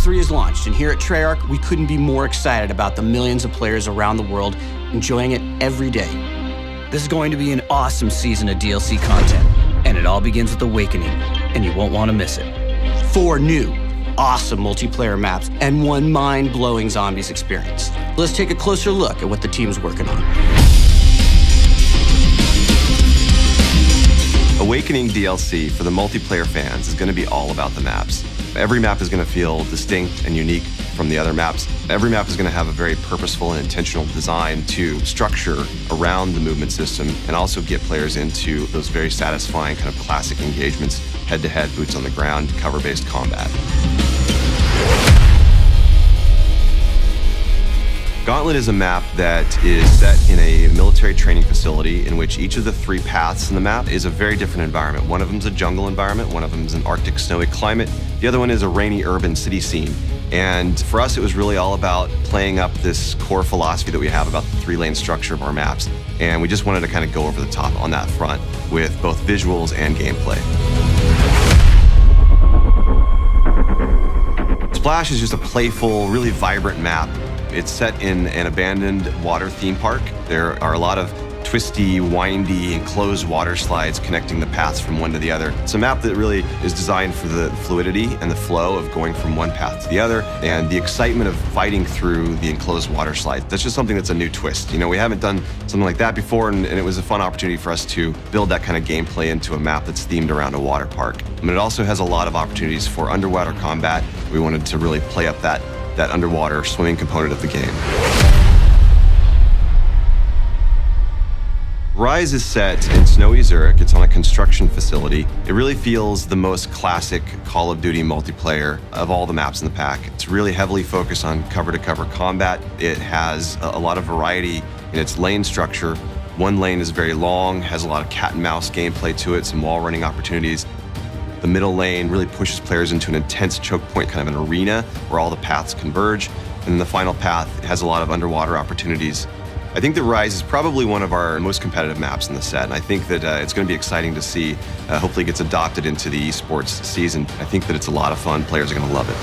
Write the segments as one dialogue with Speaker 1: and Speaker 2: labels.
Speaker 1: 3 is launched, and here at Treyarch, we couldn't be more excited about the millions of players around the world enjoying it every day. This is going to be an awesome season of DLC content, and it all begins with Awakening, and you won't want to miss it. 4 new, awesome multiplayer maps, and 1 mind-blowing zombies experience. Let's take a closer look at what the team's working on.
Speaker 2: Awakening DLC for the multiplayer fans is going to be all about the maps. Every map is going to feel distinct and unique from the other maps. Every map is going to have a very purposeful and intentional design to structure around the movement system and also get players into those very satisfying kind of classic engagements, head-to-head, boots on the ground, cover-based combat. Gauntlet is a map that is set in a military training facility in which each of the 3 paths in the map is a very different environment. One of them is a jungle environment, one of them is an Arctic snowy climate, the other one is a rainy urban city scene. And for us, it was really all about playing up this core philosophy that we have about the 3-lane structure of our maps. And we just wanted to kind of go over the top on that front with both visuals and gameplay. Splash is just a playful, really vibrant map. It's set in an abandoned water theme park. There are a lot of twisty, windy, enclosed water slides connecting the paths from one to the other. It's a map that really is designed for the fluidity and the flow of going from one path to the other and the excitement of fighting through the enclosed water slides. That's just something that's a new twist. You know, we haven't done something like that before, and it was a fun opportunity for us to build that kind of gameplay into a map that's themed around a water park. And it also has a lot of opportunities for underwater combat. We wanted to really play up that underwater swimming component of the game. Rise is set in snowy Zurich. It's on a construction facility. It really feels the most classic Call of Duty multiplayer of all the maps in the pack. It's really heavily focused on cover-to-cover combat. It has a lot of variety in its lane structure. One lane is very long, has a lot of cat and mouse gameplay to it, some wall running opportunities. The middle lane really pushes players into an intense choke point, kind of an arena where all the paths converge. And the final path has a lot of underwater opportunities. I think that Rise is probably one of our most competitive maps in the set, and I think that it's going to be exciting to see. Hopefully it gets adopted into the esports season. I think that it's a lot of fun. Players are going to love it.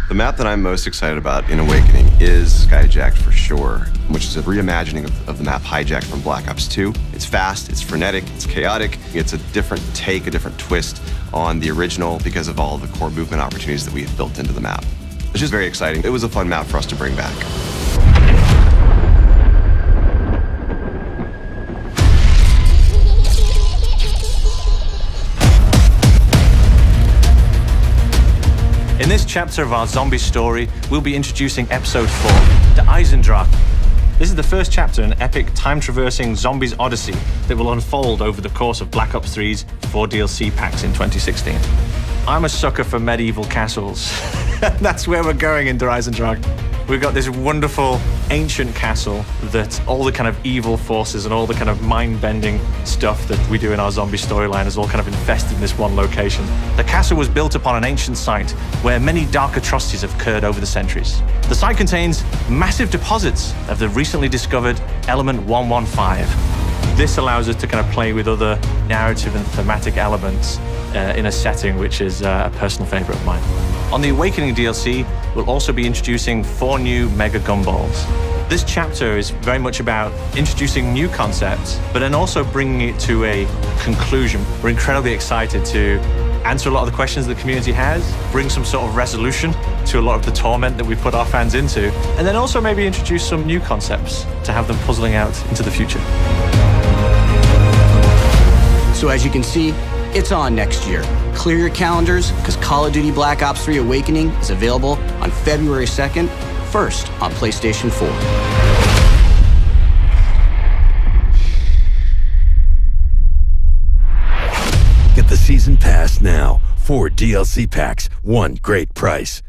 Speaker 2: The map that I'm most excited about in Awakening is Skyjacked for sure, which is a reimagining of the map Hijacked from Black Ops 2. It's fast, it's frenetic, it's chaotic. It's a different take, a different twist on the original because of all the core movement opportunities that we have built into the map. It's just very exciting. It was a fun map for us to bring back.
Speaker 3: In this chapter of our zombie story, we'll be introducing episode 4, the Eisendrache. This is the first chapter in an epic time-traversing zombies odyssey that will unfold over the course of Black Ops 3's 4 DLC packs in 2016. I'm a sucker for medieval castles. That's where we're going in Der Eisendrache. We've got this wonderful ancient castle that all the kind of evil forces and all the kind of mind-bending stuff that we do in our zombie storyline is all kind of infested in this one location. The castle was built upon an ancient site where many dark atrocities have occurred over the centuries. The site contains massive deposits of the recently discovered element 115. This allows us to kind of play with other narrative and thematic elements in a setting which is a personal favorite of mine. On the Awakening DLC, we'll also be introducing 4 new Mega Gumballs. This chapter is very much about introducing new concepts, but then also bringing it to a conclusion. We're incredibly excited to answer a lot of the questions the community has, bring some sort of resolution to a lot of the torment that we put our fans into, and then also maybe introduce some new concepts to have them puzzling out into the future.
Speaker 1: So as you can see, it's on next year. Clear your calendars, because Call of Duty Black Ops 3 Awakening is available on February 2nd, first on PlayStation 4.
Speaker 4: Get the season pass now. 4 DLC packs, 1 great price.